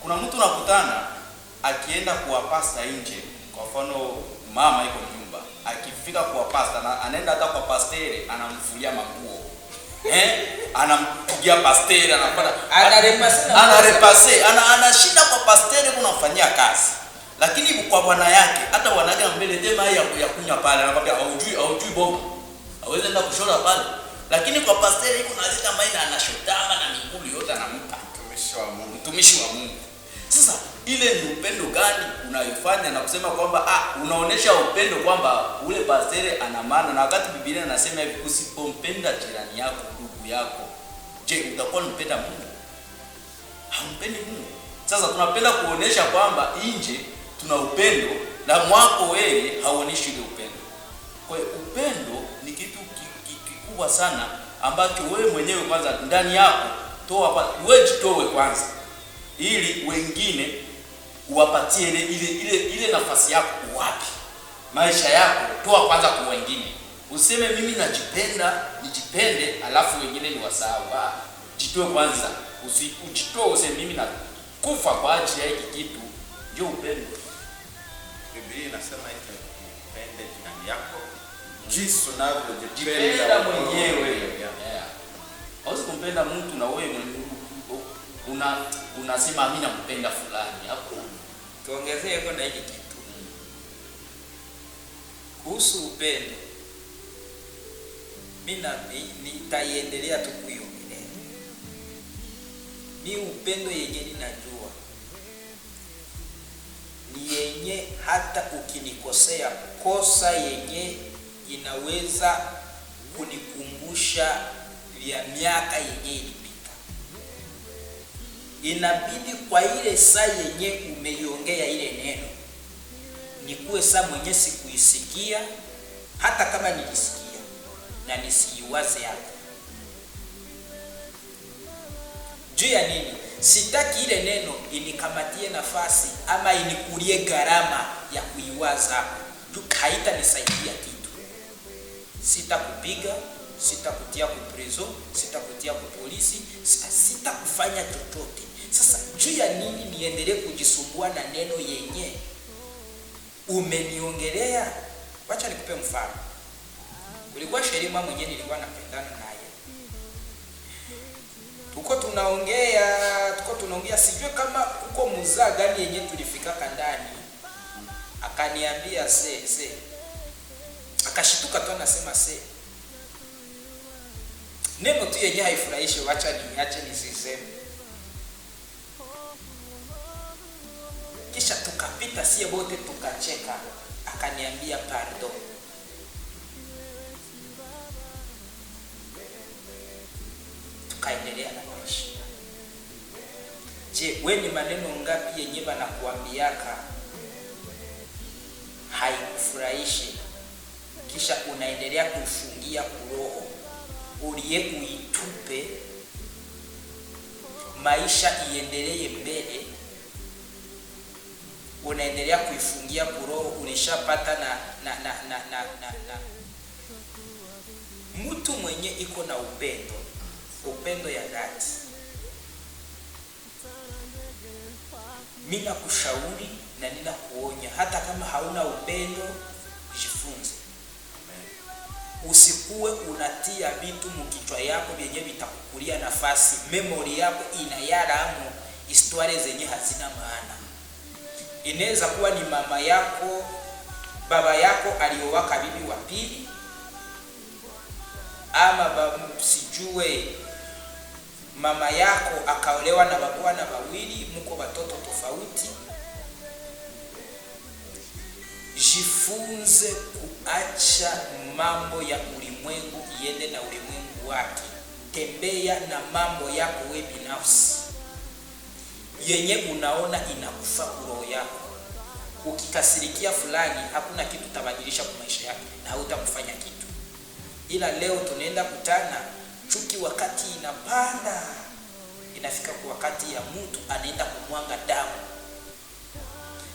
kuna mtu unakutana akienda kuwa pasta nje, kwa mfano mama yuko nyumba, akifika kuwa pasta na anaenda hata kwa pastere anamfulia manguo. Anampigia pastere, anapata anashinda kwa pastere kunamfanyia kazi. Lakini kwa bwana yake, hata bwana yake mbele tema ya kunywa pale, anakwambia haujui bomba, hawezi enda kushora pale. Lakini kwa pastere yuko na zita maina anashotama na miguu yote anampa. Mtumishi wa Mungu. Sasa ile ni upendo gani unaifanya na kusema kwamba unaonesha upendo kwamba ule pastere ana maana, na wakati Biblia inasema hivi, usipompenda jirani yako, ndugu yako, je, utakuwa unampenda Mungu? Hampendi Mungu. Sasa tunapenda kuonesha kwamba nje tuna upendo na mwako wewe hauoneshi ile upendo. Kwa hiyo upendo ni kitu kikubwa sana ambacho wewe mwenyewe kwanza ndani yako wewe jitoe kwanza, ili wengine uwapatie ile nafasi yako. Wapi maisha yako, toa kwanza kwa wengine. Useme mimi nijipende alafu wengine ni wasahau. Jitoe kwanza, ujitoe, useme mimi nakufa kwa ajili ya hiki kitu. Ndio upendo. Biblia inasema hivi, upende jirani yako jinsi unavyojipenda mwenyewe. Hauwezi kumpenda mtu na wewe unasema mimi nampenda fulani. Hakuna. Tuongezee kwa na hiki kitu. Kuhusu upendo, mimi nitaiendelea tu kuiongelea. Ni upendo yenye ninajua ni yenye hata ukinikosea kosa yenye inaweza kunikumbusha vya miaka yenye ilipita, inabidi kwa ile saa yenye umeiongea ile neno nikuwe saa mwenye sikuisikia, hata kama nilisikia na nisiiwaze hapo. Juu ya nini? Sitaki ile neno inikamatie nafasi ama inikulie gharama ya kuiwaza hapo. Juu haitanisaidia kitu. Sitakupiga, sitakutia kuprezo, sitakutia kupolisi, sitakufanya chochote. Sasa juu ya nini niendelee kujisumbua na neno yenye umeniongelea? Wacha nikupe mfano. Kulikuwa Sherima mwenyewe nilikuwa napendana naye. Tuko tunaongea sijui kama uko muzaa gani yenye tulifika ndani. Akaniambia akashituka tu anasema neno tu yenye haifurahishi, wacha niache nisiseme. Kisha tukapita sie wote tukacheka. Akaniambia pardon. Tukaendelea na maisha. Je, wewe ni maneno ngapi yenye banakuambiaka haikufurahishi kisha unaendelea kufungia kuroho uliye kuitupe maisha iendelee mbele, unaendelea kuifungia kuroho? Ulishapata na mtu mwenye iko na upendo ya dhati. Mimi nakushauri na ninakuonya, hata kama hauna upendo, jifunze. Usikuwe unatia vitu mkichwa yako vyenye vitakukulia nafasi. Memory yako inayaramu historia zenye hazina maana. Inaweza kuwa ni mama yako, baba yako aliowaka bibi wa pili, ama sijue mama yako akaolewa na babwana wawili, mko watoto tofauti. Jifunze kuacha mambo ya ulimwengu iende na ulimwengu wake. Tembea na mambo yako wewe binafsi yenye unaona inakufa roho yako. Ukikasirikia fulani, hakuna kitu tabadilisha kwa maisha yake na hautamfanya kitu. Ila leo tunaenda kutana chuki, wakati inapanda inafika kwa wakati ya mtu anaenda kumwanga damu.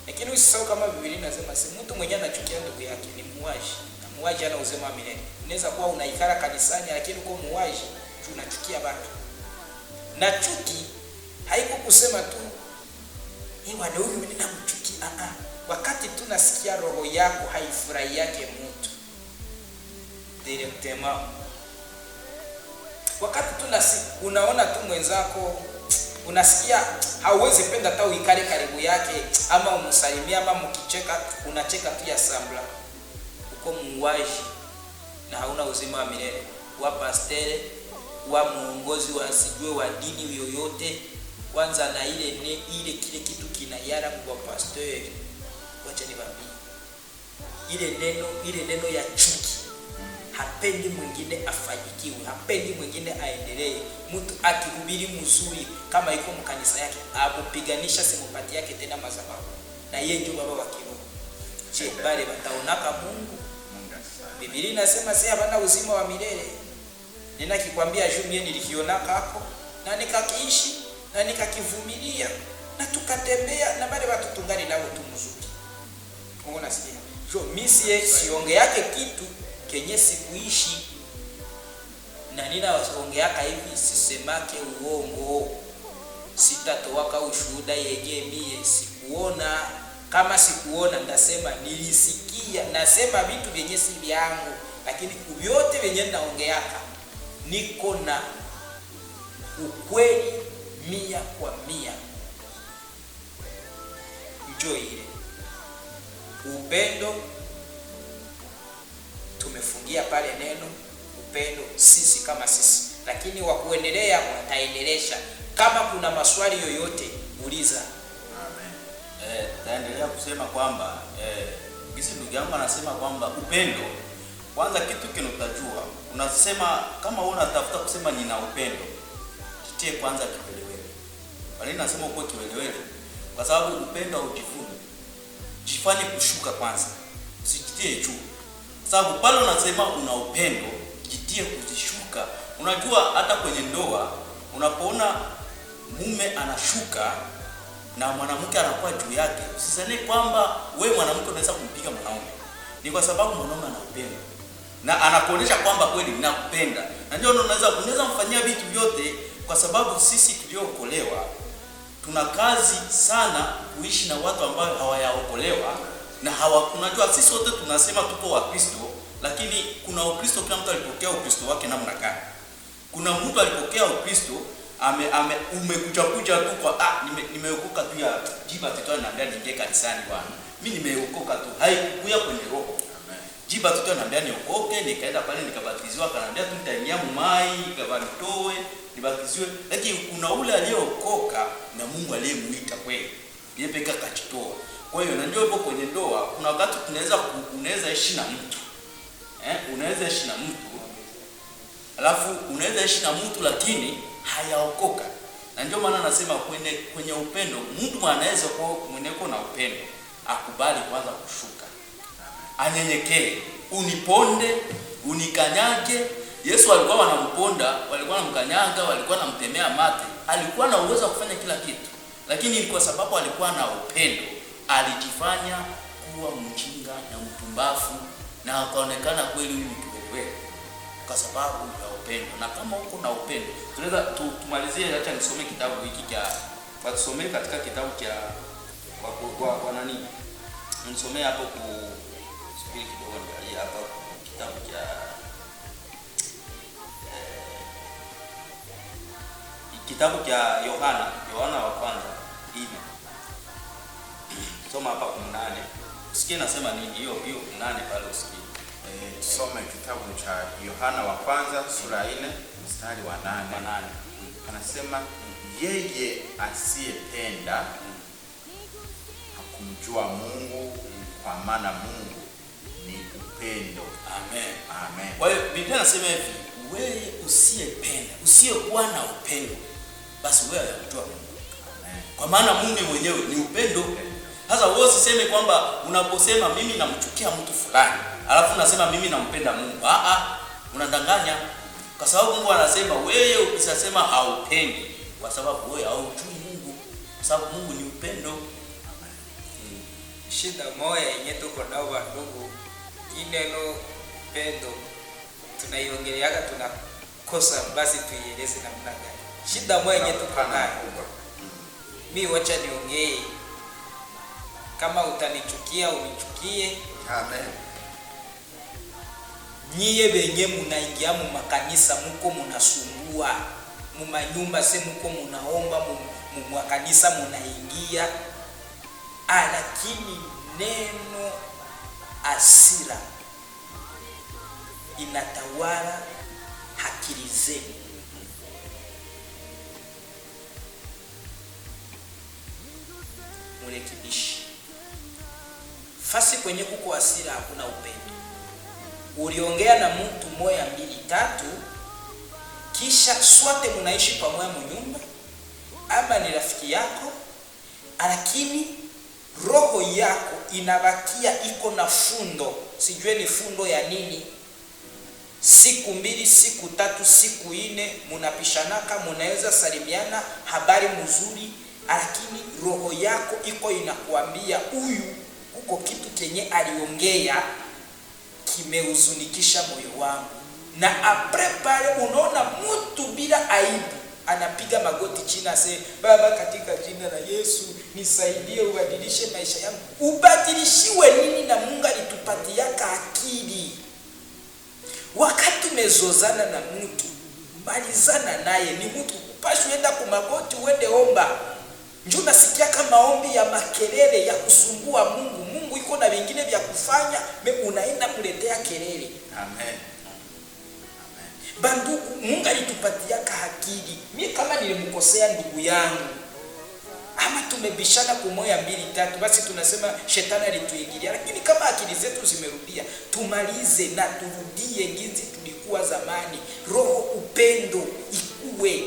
Lakini usisahau kama Biblia inasema mtu mwenye anachukia ndugu yake ni muuaji, na muuaji ana uzima milele. Unaweza kuwa unaikara kanisani lakini uko muuaji, unachukia watu. Na chuki haiko kusema tu bwana huyu mimi namchukia. Wakati tunasikia roho yako haifurahi yake mtu directement, wakati unaona tu mwenzako, unasikia hauwezi penda hata uikale karibu yake ama umsalimia ama mkicheka unacheka tu ya sambla, uko muuaji na hauna uzima wa milele. Wa pastere, wa muongozi wa sijue wa dini yoyote, kwanza na ile kile kitu kinayara kwa pastor. Wacha niwaambie, ile neno ya chuki, hapendi mwingine afanikiwe, hapendi mwingine aendelee. Mtu akihubiri mzuri kama iko mkanisa yake, abupiganisha simpati yake tena madhabahu, na yeye ndio baba wa kiroho. Je, bale wataonaka Mungu? Biblia inasema si hapana uzima wa milele. Ninakikwambia juu mimi nilikionaka hapo na nikakiishi na nikakivumilia na tukatembea na bale watu tungali nao tu mzuri. Unaona sikia? Jo mimi siongea yake kitu kenye sikuishi, na ninaongeaka hivi sisemake uongo. Sitatoaka ushuhuda yenye mie sikuona. Kama sikuona ndasema nilisikia. Nasema vitu vyenye si vyangu, lakini vyote vyenye naongeaka niko na ukweli 100%. Njoo ile upendo, tumefungia pale neno upendo, sisi kama sisi, lakini wa kuendelea wataendelesha. Kama kuna maswali yoyote uliza. Taendelea kusema kwamba gisi ndugu yangu anasema kwamba upendo, kwanza kitu kinotajua, unasema kama unatafuta kusema nina upendo, jitie kwanza kiwelewele. Kwa nini nasema uko kiwelewele? Kwa sababu upendo haujivuni. Jifanye kushuka kwanza, usijitie juu. Sababu pale unasema una upendo, jitie kuzishuka. Unajua hata kwenye ndoa unapoona mume anashuka na mwanamke anakuwa juu yake, usisane kwamba wewe mwanamke unaweza kumpiga mwanaume. Ni kwa sababu mwanaume ana upendo na anakuonyesha kwamba kweli ninakupenda. Na ndio unaweza mfanyia vitu vyote, kwa sababu sisi tuliokolewa tuna kazi sana kuishi na watu ambao hawayaokolewa na unajua sisi wote tunasema tuko wa Kristo, lakini kuna Ukristo, kila mtu alipokea Ukristo wake namna gani. Kuna mtu alipokea Ukristo umekuja tu kwa nimeokoka tu ya jiba titoa ananiambia niingie kanisani bwana. Mimi nimeokoka tu, haikukuja kwenye roho. Jiba titoa ananiambia niokoke, nikaenda pale nikabatizwa, akaniambia tu nitaingia mumai, nikabanitoe, nibatizwe. Lakini kuna ule aliyeokoka na Mungu aliyemuita kweli. Yeye peka kachitoa. Kwa hiyo na ndio hivyo kwenye ndoa, kuna wakati unaweza ishi na mtu. Unaweza ishi na mtu. Alafu unaweza ishi na mtu lakini hayaokoka. Na ndio maana nasema kwenye upendo, mtu anaweza kuwa mweneko na upendo, akubali kwanza kushuka. Anyenyekee, uniponde, unikanyage. Yesu alikuwa wanamponda, walikuwa wanamkanyaga, walikuwa wanamtemea mate. Alikuwa na uwezo wa kufanya kila kitu. Lakini kwa sababu alikuwa na upendo, alijifanya kuwa mjinga na mpumbavu na akaonekana kweli ni kiwelewe kwa sababu ya upendo. Na kama uko na upendo, tunaweza tumalizie. Acha nisome kitabu hiki kwa tusomee katika kitabu cha kwa nani? Nisomee hapo subiri kidogo, angalia hapa kitabu cha kitabu cha Yohana wa kwanza hivi. Soma hapa 18. Usikie nasema nini hiyo 8 pale usikie. Tusome kitabu cha Yohana wa kwanza sura 4 mstari wa 8. Anasema yeye asiyependa hakumjua Mungu, kwa maana Mungu ni upendo. Amen. Kwa hiyo Biblia inasema hivi, wewe usiyependa, usiyekuwa na upendo, basi wewe hujua Mungu. Amen. Kwa maana Mungu mwenyewe ni upendo. Sasa wewe usiseme kwamba unaposema mimi namchukia mtu fulani, alafu unasema mimi nampenda Mungu. Unadanganya. Kwa sababu Mungu anasema wewe ukisema haupendi, kwa sababu wewe haujui Mungu. Kwa sababu Mungu ni upendo. Shida moja yenye tuko nao ndugu, neno pendo tunaiongeleaga tunakosa, basi tuieleze namna gani? Shida moja yenye tuko nayo, mimi wacha niongee, kama utanichukia unichukie. Amen. Nyie benye munaingia mu makanisa, muko munasumbua mu manyumba, se muko munaomba mu makanisa munaingia, lakini neno asira inatawala akili zenu. nirekebishe. Fasi kwenye kuko hasira hakuna upendo. Uliongea na mtu moya mbili tatu, kisha swate munaishi pamoja munyumba, ama ni rafiki yako, lakini roho yako inabakia iko na fundo, sijue ni fundo ya nini. Siku mbili, siku tatu, siku ine munapishanaka, munaweza salimiana habari mzuri, lakini roho yako iko inakuambia huyu uko kitu kenye aliongea kimehuzunikisha moyo wangu. Na apre pale unaona mtu bila aibu anapiga magoti chini ase, Baba, katika jina la Yesu nisaidie, ubadilishe maisha yangu. Ubadilishiwe nini? Na Mungu alitupatiaka akili. Wakati umezozana na mtu, malizana naye. Ni mtu kupashwe enda kumagoti uende omba. Njoo nasikia kama maombi ya makelele ya kusumbua Mungu. Mungu iko na vingine vya kufanya, unaenda kuletea kelele. Amen. Bandugu, Mungu alitupatia akili. Mimi kama nilimkosea ndugu yangu, ama tumebishana kumoya mbili tatu, basi tunasema shetani alituingilia. Lakini kama akili zetu zimerudia, tumalize na turudie jinsi tulikuwa zamani. Roho upendo ikuwe.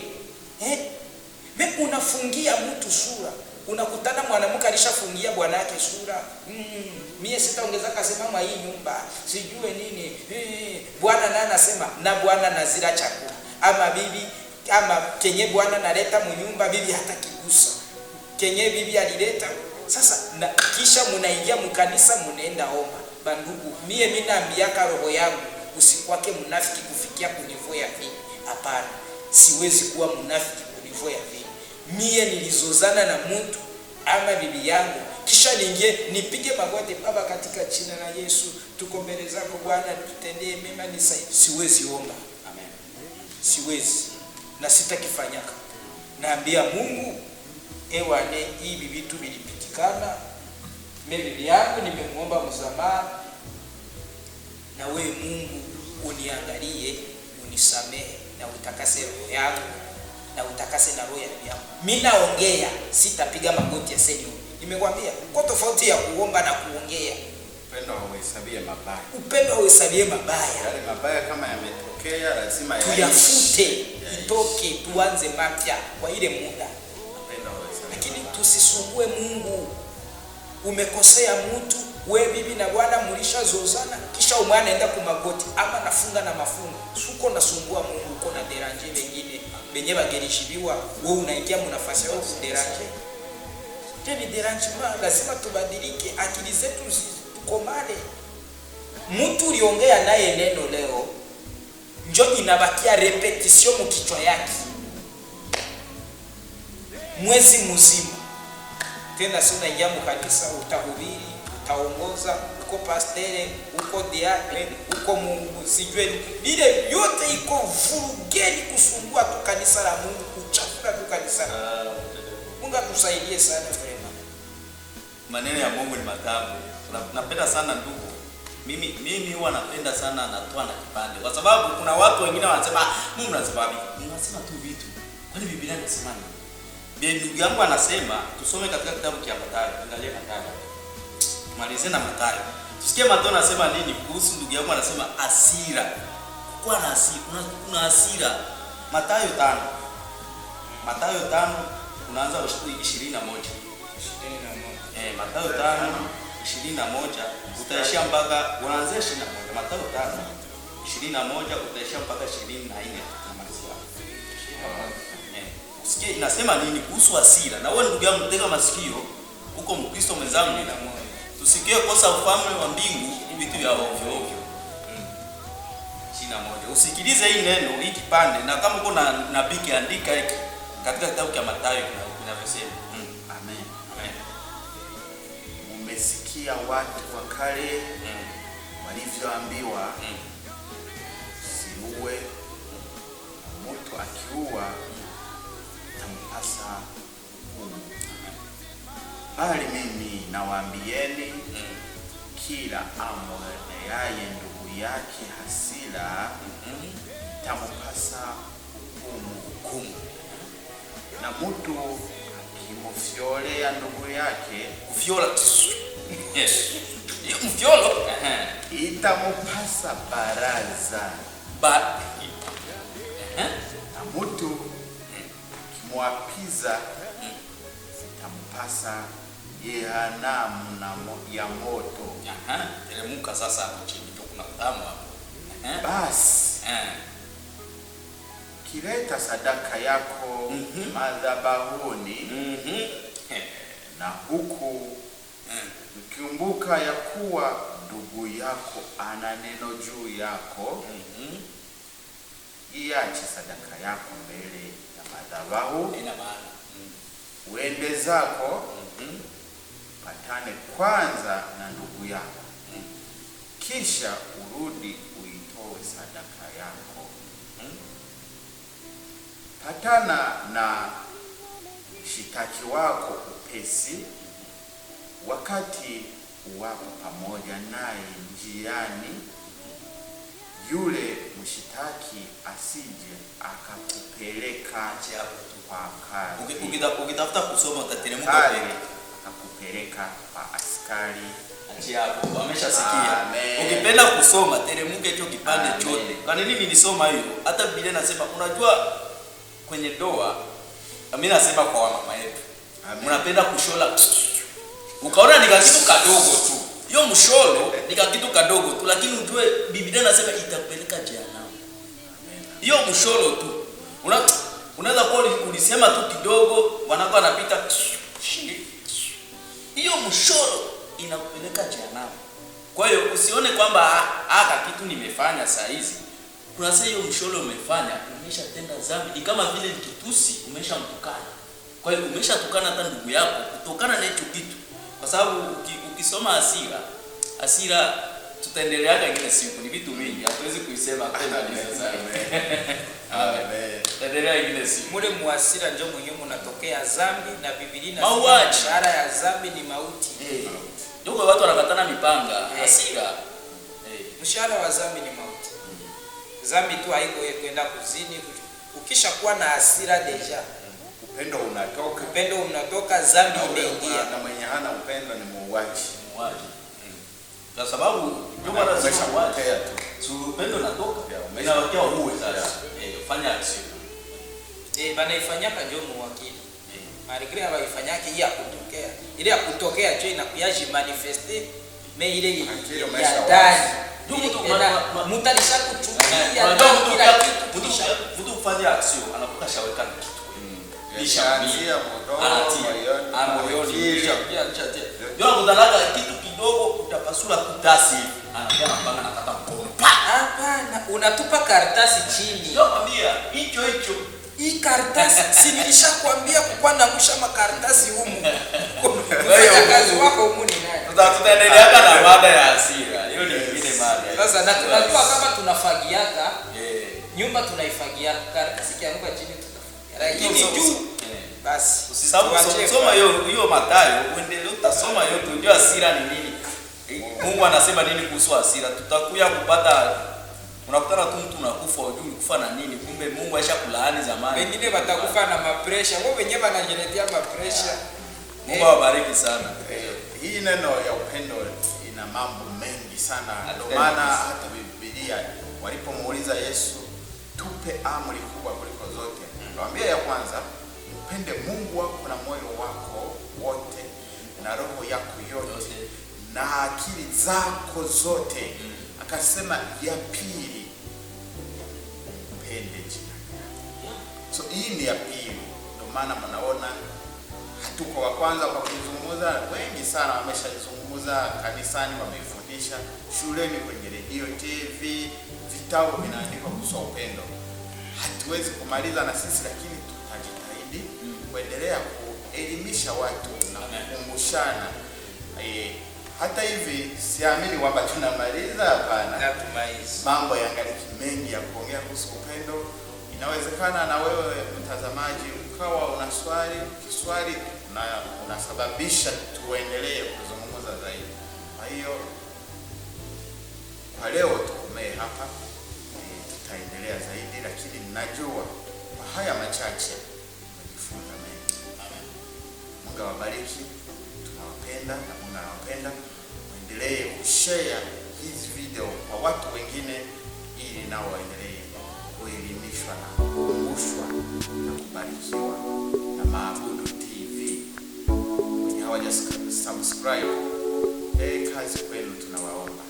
Unafungia mtu sura. Unakutana mwanamke alishafungia bwana yake sura. Mie sitaongeza kasema mwa hii nyumba, sijue nini. Bwana naye anasema na bwana nazira chakula. Ama bibi, ama kenye bwana naleta mnyumba, bibi hata kigusa. Kenye bibi alileta. Sasa na kisha munaingia mkanisa, munaenda omba. Bandugu, mimi naambiaka roho yangu, usikwake mnafiki kufikia kunivo ya vini. Hapana, siwezi kuwa mnafiki kunivo ya vini. Mie nilizozana na mtu ama bibi yangu, kisha ningie nipige magoti, Baba, katika jina la Yesu tuko mbele zako Bwana, tutendee mema, nisaidie. Siwezi omba. Amen. Siwezi na sitakifanyaka. Naambia Mungu, ewane hivi vitu vilipitikana. Mimi bibi yangu nimemuomba msamaha, na wewe Mungu uniangalie, unisamehe na utakase roho yangu na utakase na roho yangu. Mimi naongea, sitapiga magoti ya seni. Nimekwambia kwa tofauti ya kuomba na kuongea. Upendo hauhesabie mabaya. Upendo hauhesabie mabaya. Yale mabaya kama yametokea lazima tuyafute, itoke, tuanze mapya kwa ile muda. Upendo hauhesabie. Lakini tusisumbue Mungu. Umekosea mtu, wewe bibi na bwana mlishazozana, kisha umwana anaenda kumagoti ama nafunga na mafungo. Suko nasumbua Mungu, uko na deranje wengine benye bagerishibiwa, wewe unaingia mnafasi yao kuderanje. Tena deranje lazima tubadilike, akili zetu tukomane. Mtu uliongea naye neno leo, njoo inabakia repetition mkichwa yake mwezi mzima. Tena sio unaingia mkanisa, utahubiri, utaongoza, uko pastere, uko diakre, uko Mungu, sijue ile yote iko vurugeni kusumbua tu kanisa la Mungu, kuchafua tu kanisa. Mungu atusaidie sana vrema. Maneno ya Mungu ni matamu. Napenda sana ndugu. Mimi huwa napenda sana natoa na kipande. Kwa sababu kuna watu wengine wanasema Mungu anasema tu vitu. Kwani Biblia inasema nini? Ndugu yangu anasema tusome katika kitabu cha Mathayo. Angalia Mathayo. Tumalize na Mathayo. Tusikie Mathayo anasema nini kuhusu ndugu yangu anasema hasira. Kwa na hasira, kuna hasira. Mathayo 5. Mathayo 5 unaanza 21. Mathayo 5:21 utaishia mpaka unaanzia 21. Mathayo 5:21 utaishia mpaka 24 tunamalizia. Usikie inasema nini kuhusu hasira. Na wewe ndugu yangu tega masikio, uko Mkristo mwenzangu na moyo. Tusikie kosa ufalme wa mbingu vitu vya ovyo ovyo. 21. Usikilize hii neno, hii kipande, na kama uko na nabii andika hiki katika kitabu cha Mathayo kinavyosema. Amen. Umesikia watu wa kale walivyoambiwa, usiue, mtu akiua tampasa hukumu. Bali mimi nawaambieni, kila amwoneaye ndugu yake hasira tampasa hukumu. Na mtu akimfyolea ndugu yake, kufyola yes, mfyolo itamupasa baraza. Na mtu kimwapiza itampasa jehanamu ya moto. Telemuka sasa hapo chini ndio kuna utamu hapo. Basi kileta sadaka yako madhabahuni, na huku ukikumbuka ya kuwa ndugu yako ana neno juu yako, iache sadaka yako mbele ya madhabahu, ina maana uende zako, patane kwanza na ndugu yako, kisha urudi uitoe sadaka yako. Patana na shitaki wako upesi, wakati uwapo pamoja naye njiani, yule mshitaki asije akakupeleka kwa kazi. Ukitafuta kusoma utateremka pale, akakupeleka kwa askari. Hapo wameshasikia. Ukipenda kusoma teremke hicho kipande chote. Kwa nini nilisoma hiyo? Hata Biblia inasema, unajua kwenye doa, mimi nasema kwa mama yetu, mnapenda kushola, ukaona ni kitu kadogo tu. Hiyo msholo ni kitu kadogo tu, lakini ujue Biblia inasema itakupeleka jehanamu. Hiyo msholo tu. Unaweza kuwa ulisema tu kidogo, wanako anapita. Hiyo msholo inakupeleka jehanamu. Kwa hiyo usione kwamba kitu nimefanya saa hizi. Kuna sasa hiyo msholo umefanya, umeshatenda dhambi. Ni kama vile kitusi umeshamtukana. Kwa hiyo umeshatukana hata ndugu yako kutokana na hicho kitu. Kwa sababu ukisoma hasira tutaendeleaga ingine siku, ni vitu vingi hatuwezi kuisema tena sasa. Amen. Tutaendelea ingine siku. Mule muasira ndio muhimu unatokea dhambi, na Biblia inasema mshahara ya dhambi ni mauti. Ndio watu wanakatana mipanga, hasira. Mshahara wa dhambi ni mauti. Dhambi tu haiko kwenda kuzini. Ukisha kuwa na hasira deja, upendo unatoka, dhambi imeingia. Na mwenye hana upendo ni muuaji. Kwa sababu ndio wanasema muuaji tu. Si upendo unatoka, inawakia uwe sasa. Fanya action. Bana ifanyaka ndio muwakili. Maligre hawaifanyake hii ya kutokea. Ile ya kutokea je inakuyaji manifeste me ile ya ndani. Mutalisha kuchukia ndio kila kitu kisha mtu kufanya action anakuta shaweka kitu. Nishaanzia moyoni. Ndio kudalaga kitu kidogo utapasula kutasi. Anakuwa anapanga na kata mkono. Hapana, unatupa karatasi chini. Ndio kwambia hicho. Hii karatasi si nilishakwambia kwa nakusha makaratasi humu. Wewe kazi wako humu ni nani? Tutaendelea na mada ya hasira. Hiyo ni nyingine mada. Sasa na tunajua kama tunafagiaka nyumba tunaifagia, karatasi kianguka chini tutafagia. Lakini juu basi usisahau kusoma hiyo Mathayo, uendelee utasoma hiyo tujue hasira ni nini. Mungu anasema nini kuhusu hasira? Tutakuja kupata, unakutana tu mtu unakufa hujui kufa na nini, kumbe Mungu aisha kulaani zamani. Wengine watakufa na mapresha, wao wenyewe wanajiletea mapresha. Mungu awabariki sana. Hii neno ya upendo ina mambo mengi sana. Ndio maana hata Biblia walipomuuliza Yesu, tupe amri kubwa kuliko zote, akamwambia ya kwanza, mpende Mungu wako na moyo wako wote na roho yako yote na akili zako zote. Akasema ya pili, mpende jirani. So hii ni ya pili. Ndio maana mnaona hatuko wa kwanza kwa kuzungumza, wengi sana wameshazungumza kanisani, wameifundisha shuleni, kwenye redio, TV, vitabu vinaandikwa kuhusu upendo. Hatuwezi kumaliza na sisi, lakini tutajitahidi kuendelea kuelimisha watu na kukumbushana. Hata hivi siamini kwamba tunamaliza, hapana. Mambo yangaliki mengi ya kuongea kuhusu upendo. Inawezekana na wewe mtazamaji ukawa una swali na unasababisha tuendelee kuzungumza zaidi. Kwa hiyo kwa leo tukomee hapa, tutaendelea zaidi, lakini najua kwa haya machache tunajifunza mengi. Amen. Mungu awabariki. Tunawapenda na Mungu anawapenda. Muendelee kushare hizi video kwa watu wengine, ili nao waendelee kuelimishwa na kukumbushwa na kubarikiwa na Maabudu TV. Wenye hawaja subscribe, kazi kwenu tunawaomba.